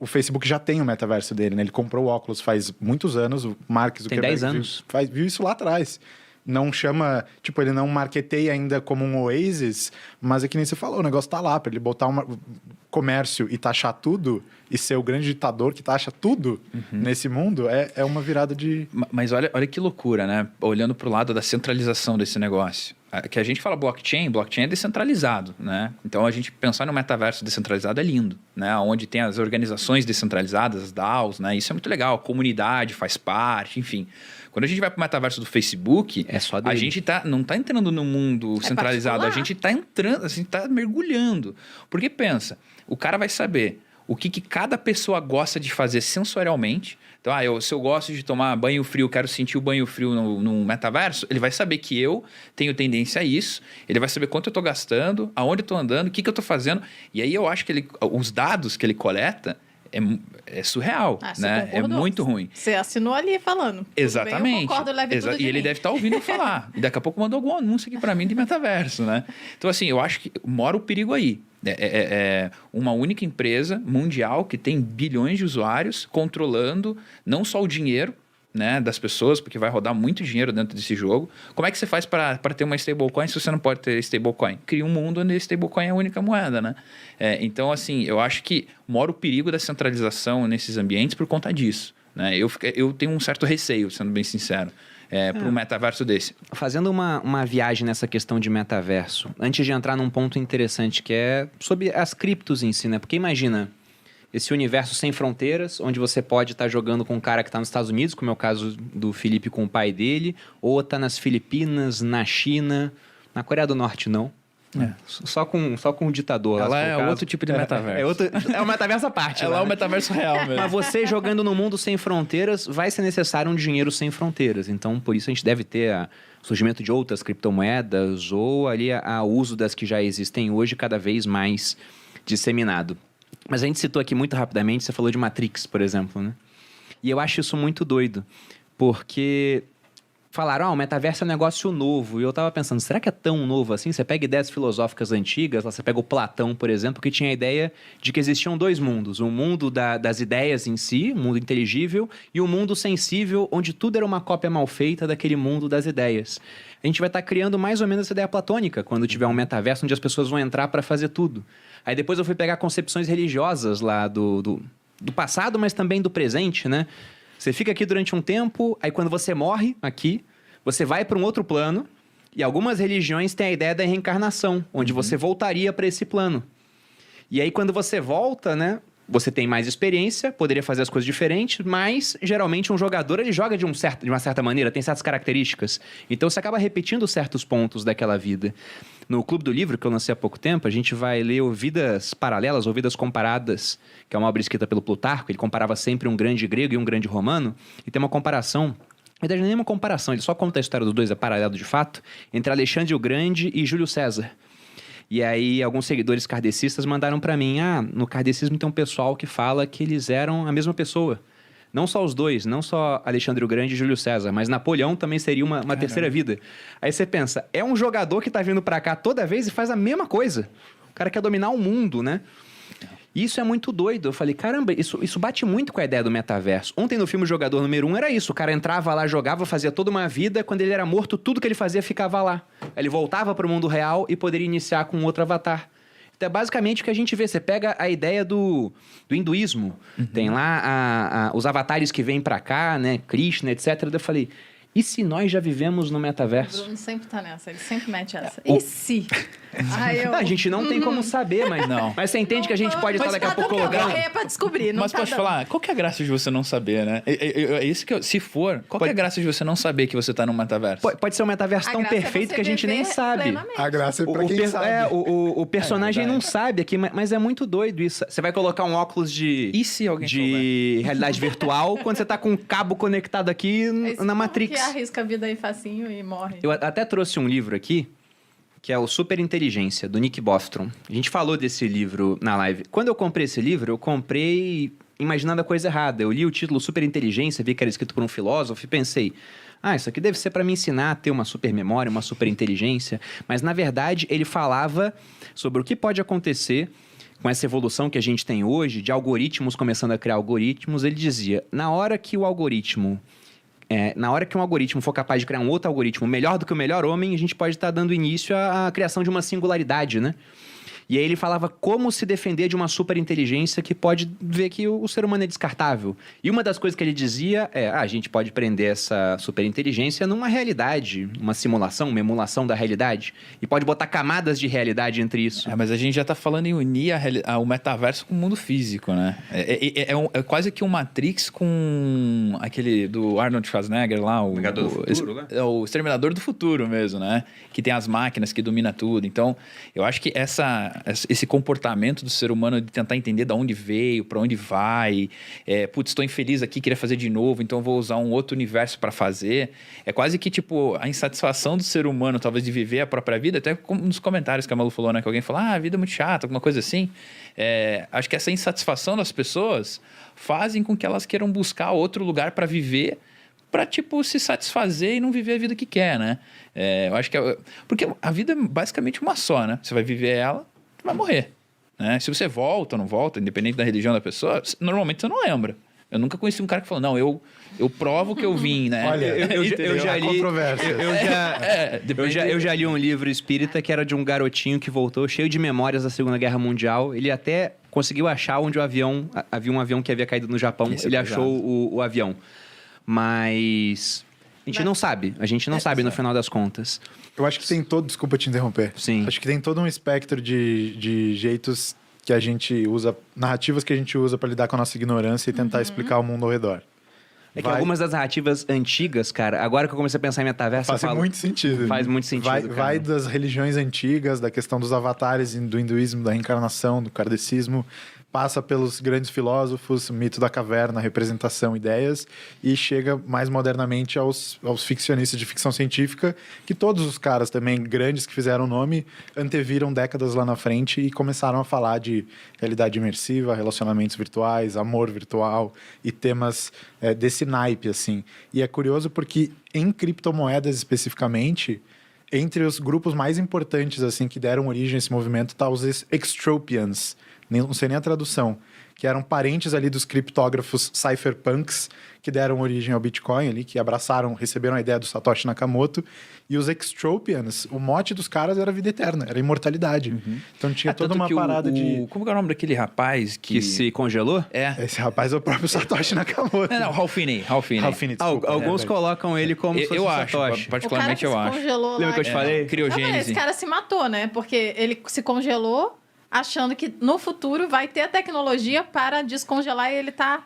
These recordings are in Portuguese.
o Facebook já tem o metaverso dele, né? Ele comprou o Oculus faz muitos anos, o Mark Zuckerberg... Tem 10 anos. Viu isso lá atrás. Não chama... Tipo, ele não marketeia ainda como um Oasis, mas é que nem você falou, o negócio tá lá. Pra ele botar um comércio e taxar tudo, e ser o grande ditador que taxa tudo nesse mundo, é uma virada de... Mas olha que loucura, né? Olhando pro lado da centralização desse negócio. Que a gente fala blockchain é descentralizado, né? Então, a gente pensar no metaverso descentralizado é lindo, né? Onde tem as organizações descentralizadas, as DAOs, né? Isso é muito legal. A comunidade faz parte, enfim... Quando a gente vai para o metaverso do Facebook, a gente não está entrando no mundo centralizado, particular. a gente está entrando, a gente está mergulhando. Porque pensa, o cara vai saber o que cada pessoa gosta de fazer sensorialmente. Então, se eu gosto de tomar banho frio, quero sentir o banho frio no metaverso, ele vai saber que eu tenho tendência a isso, ele vai saber quanto eu estou gastando, aonde eu estou andando, o que eu estou fazendo. E aí eu acho que os dados que ele coleta é surreal, né? É muito ruim. Você assinou ali falando. Exatamente. Bem, eu concordo, leve tudo de E ele mim. deve estar ouvindo falar. E daqui a pouco mandou algum anúncio aqui para mim de metaverso, né? Então, assim, eu acho que mora o perigo aí. É uma única empresa mundial que tem bilhões de usuários controlando não só o dinheiro, né, das pessoas, porque vai rodar muito dinheiro dentro desse jogo. Como é que você faz para ter uma stablecoin se você não pode ter stablecoin? Cria um mundo onde a stablecoin é a única moeda, né? Então, assim, eu acho que mora o perigo da centralização nesses ambientes por conta disso, né? Eu tenho um certo receio, sendo bem sincero, para um metaverso desse. Fazendo uma viagem nessa questão de metaverso, antes de entrar num ponto interessante que é sobre as criptos em si, né? Porque imagina... Esse universo sem fronteiras, onde você pode estar jogando com um cara que está nos Estados Unidos, como é o caso do Felipe com o pai dele, ou está nas Filipinas, na China, na Coreia do Norte não. Só com o ditador. Ela é outro tipo de metaverso. É o metaverso à parte. Ela é o metaverso real mesmo. Mas você jogando no mundo sem fronteiras, vai ser necessário um dinheiro sem fronteiras. Então, por isso a gente deve ter o surgimento de outras criptomoedas ou ali o uso das que já existem hoje cada vez mais disseminado. Mas a gente citou aqui muito rapidamente, você falou de Matrix, por exemplo, né? E eu acho isso muito doido, porque falaram, o metaverso é um negócio novo. E eu tava pensando, será que é tão novo assim? Você pega ideias filosóficas antigas, você pega o Platão, por exemplo, que tinha a ideia de que existiam dois mundos. O mundo das ideias em si, o mundo inteligível, e o mundo sensível, onde tudo era uma cópia mal feita daquele mundo das ideias. A gente vai estar criando mais ou menos essa ideia platônica, quando tiver um metaverso onde as pessoas vão entrar para fazer tudo. Aí depois eu fui pegar concepções religiosas lá do passado, mas também do presente, né? Você fica aqui durante um tempo, aí quando você morre aqui, você vai para um outro plano, e algumas religiões têm a ideia da reencarnação, onde você voltaria para esse plano. E aí quando você volta, né? Você tem mais experiência, poderia fazer as coisas diferentes, mas geralmente um jogador ele joga de uma certa maneira, tem certas características. Então você acaba repetindo certos pontos daquela vida. No Clube do Livro, que eu lancei há pouco tempo, a gente vai ler o Vidas Paralelas, ou Vidas Comparadas, que é uma obra escrita pelo Plutarco. Ele comparava sempre um grande grego e um grande romano, e tem uma comparação, na verdade não é nenhuma comparação, ele só conta a história dos dois, é paralelo de fato, entre Alexandre o Grande e Júlio César. E aí, alguns seguidores kardecistas mandaram para mim, no kardecismo tem um pessoal que fala que eles eram a mesma pessoa. Não só os dois, não só Alexandre o Grande e Júlio César, mas Napoleão também seria uma terceira vida. Aí você pensa, é um jogador que tá vindo para cá toda vez e faz a mesma coisa. O cara quer dominar o mundo, né? Isso é muito doido. Eu falei, caramba, isso bate muito com a ideia do metaverso. Ontem no filme Jogador Número 1 era isso. O cara entrava lá, jogava, fazia toda uma vida. Quando ele era morto, tudo que ele fazia ficava lá. Ele voltava para o mundo real e poderia iniciar com outro avatar. Então é basicamente o que a gente vê. Você pega a ideia do hinduísmo. Tem lá os avatares que vêm para cá, né? Krishna, etc. Eu falei... E se nós já vivemos no metaverso? O Bruno sempre tá nessa, ele sempre mete essa. E se? Não, a gente não tem como saber, mas não. Mas você entende que a gente pode estar daqui a pouco colocando... É pra descobrir, não mas tá pode dando. falar, qual que é a graça de você não saber, né? É isso que se for, qual que é a graça de você não saber que você tá no metaverso? Pode ser um metaverso tão perfeito que a gente nem sabe. Plenamente. A graça é pra quem sabe. O personagem não sabe aqui, mas é muito doido isso. Você vai colocar um óculos E se alguém de realidade virtual quando você tá com um cabo conectado aqui na Matrix. Que arrisca a vida aí facinho e morre. Eu até trouxe um livro aqui, que é o Super Inteligência, do Nick Bostrom. A gente falou desse livro na live. Quando eu comprei esse livro, eu comprei imaginando a coisa errada. Eu li o título Super Inteligência, vi que era escrito por um filósofo e pensei... isso aqui deve ser para me ensinar a ter uma super memória, uma super inteligência. Mas, na verdade, ele falava sobre o que pode acontecer com essa evolução que a gente tem hoje, de algoritmos começando a criar algoritmos, ele dizia, na hora que um algoritmo for capaz de criar um outro algoritmo melhor do que o melhor homem, a gente pode estar dando início à criação de uma singularidade, né? E aí ele falava como se defender de uma superinteligência que pode ver que o ser humano é descartável. E uma das coisas que ele dizia é, a gente pode prender essa superinteligência numa realidade, uma simulação, uma emulação da realidade, e pode botar camadas de realidade entre isso. Mas a gente já tá falando em unir o metaverso com o mundo físico, né? É quase que um Matrix com aquele do Arnold Schwarzenegger lá. Vingador do Futuro, né? O Exterminador do Futuro mesmo, né? Que tem as máquinas que domina tudo. Então, eu acho que esse comportamento do ser humano de tentar entender de onde veio, para onde vai, estou infeliz aqui, queria fazer de novo, então vou usar um outro universo para fazer. É quase que, tipo, a insatisfação do ser humano, talvez, de viver a própria vida, até como nos comentários que a Malu falou, né? Que alguém falou, a vida é muito chata, alguma coisa assim. Acho que essa insatisfação das pessoas fazem com que elas queiram buscar outro lugar para viver, para, tipo, se satisfazer e não viver a vida que quer, né? Eu acho que... Porque a vida é basicamente uma só, né? Você vai viver ela, vai morrer, né? Se você volta ou não volta, independente da religião da pessoa, normalmente você não lembra. Eu nunca conheci um cara que falou, não, eu provo que eu vim, né? Olha, eu já li... controvérsias. Eu já li um livro espírita que era de um garotinho que voltou cheio de memórias da Segunda Guerra Mundial. Ele até conseguiu achar onde havia um avião que havia caído no Japão. Ele achou o avião. Mas a gente não sabe. A gente não sabe no final das contas. Eu acho que tem todo... Desculpa te interromper. Sim. Acho que tem todo um espectro de jeitos que a gente usa... Narrativas que a gente usa para lidar com a nossa ignorância e tentar explicar o mundo ao redor. É que algumas das narrativas antigas, cara... Agora que eu comecei a pensar em metaverso, Faz muito sentido. Faz muito sentido, Vai das religiões antigas, da questão dos avatares, do hinduísmo, da reencarnação, do kardecismo... Passa pelos grandes filósofos, mito da caverna, representação, ideias, e chega mais modernamente aos ficcionistas de ficção científica, que todos os caras também grandes que fizeram o nome anteviram décadas lá na frente e começaram a falar de realidade imersiva, relacionamentos virtuais, amor virtual e temas desse naipe, assim. E é curioso porque em criptomoedas especificamente, entre os grupos mais importantes assim que deram origem a esse movimento tá os extropians, não sei nem a tradução, que eram parentes ali dos criptógrafos cypherpunks que deram origem ao Bitcoin ali, que receberam a ideia do Satoshi Nakamoto. E os extropians, o mote dos caras era vida eterna, era imortalidade. Então tinha toda uma parada de... Como é o nome daquele rapaz que se congelou? Esse rapaz é o próprio Satoshi Nakamoto. Não, Ralph Finney. Desculpa, Alguns colocam ele como se fosse eu o acho, Satoshi. particularmente eu acho. Congelou Lembra lá, que eu te falei? Criogênese. Esse cara se matou, né? Porque ele se congelou achando que no futuro vai ter a tecnologia para descongelar e ele tá...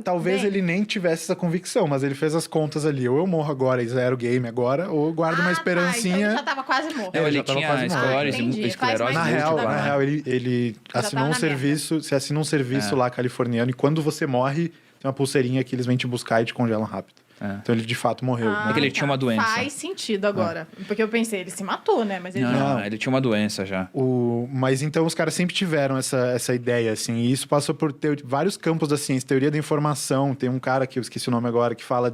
Talvez ele nem tivesse essa convicção, mas ele fez as contas ali. Ou eu morro agora e zero game agora, ou eu guardo uma esperancinha... Então ele já tava quase morto. É, Ele já tava tinha quase morto. Entendi. Faz mais Na sentido agora. real, ele assinou tava um na serviço, você assina um serviço lá californiano e quando você morre, tem uma pulseirinha que eles vêm te buscar e te congelam rápido. Então ele de fato morreu. É que ele tinha uma doença. Faz sentido agora. Porque eu pensei, ele se matou, né? Mas ele Não, ele tinha uma doença já. Mas então os caras sempre tiveram essa ideia, assim, e isso passou por ter vários campos da ciência, teoria da informação. Tem um cara que eu esqueci o nome agora que fala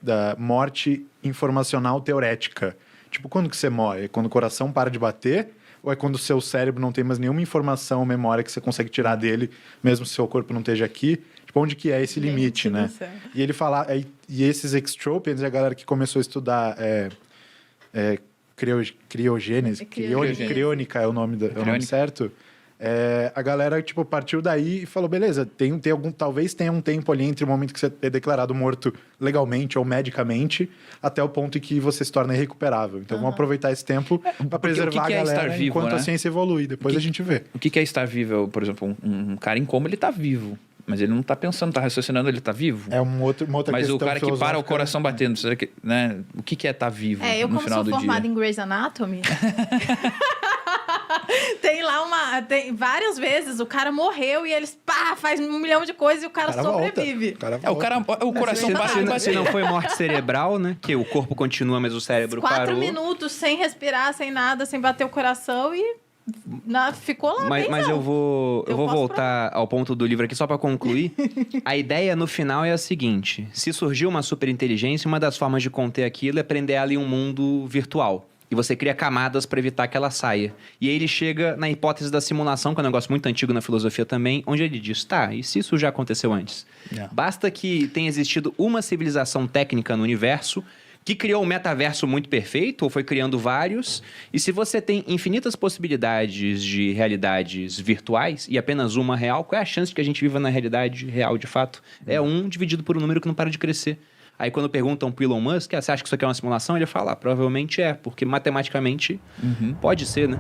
da morte informacional teorética. Tipo, quando que você morre? É quando o coração para de bater? Ou é quando o seu cérebro não tem mais nenhuma informação ou memória que você consegue tirar dele, mesmo se o seu corpo não esteja aqui? Tipo, onde que é esse limite, né? E ele fala... E esses extropians, a galera que começou a estudar criogênese, criônica é o nome certo? A galera, tipo, partiu daí e falou, beleza, talvez tenha um tempo ali entre o momento que você é declarado morto legalmente ou medicamente até o ponto em que você se torna irrecuperável. Então, vamos aproveitar esse tempo para preservar a galera vivo, enquanto né? a ciência evolui. Depois a gente vê. O que é estar vivo? Por exemplo, um cara em coma, ele tá vivo. Mas ele não tá pensando, tá raciocinando, ele tá vivo. É uma outra Mas questão o cara que para o filosófica. coração batendo, né? O que é estar vivo eu no como final sou do formada dia? em Grey's Anatomy... Tem várias vezes o cara morreu e eles faz 1 milhão de coisas e o cara sobrevive. O coração para de bater. Se não foi morte cerebral, né? Que o corpo continua, mas o cérebro 4 parou. minutos sem respirar, sem nada, sem bater o coração e ficou lá. Mas eu vou voltar ao ponto do livro aqui só para concluir. A ideia no final é a seguinte: se surgiu uma superinteligência, uma das formas de conter aquilo é prender ela em um mundo virtual. e você cria camadas para evitar que ela saia. E aí ele chega na hipótese da simulação, que é um negócio muito antigo na filosofia também, onde ele diz, tá, e se isso já aconteceu antes? Basta que tenha existido uma civilização técnica no universo que criou um metaverso muito perfeito, ou foi criando vários, e se você tem infinitas possibilidades de realidades virtuais e apenas uma real, qual é a chance de que a gente viva na realidade real de fato? É 1 dividido por um número que não para de crescer. Aí quando perguntam pro Elon Musk, você acha que isso aqui é uma simulação? Ele fala, provavelmente é, porque matematicamente pode ser, né?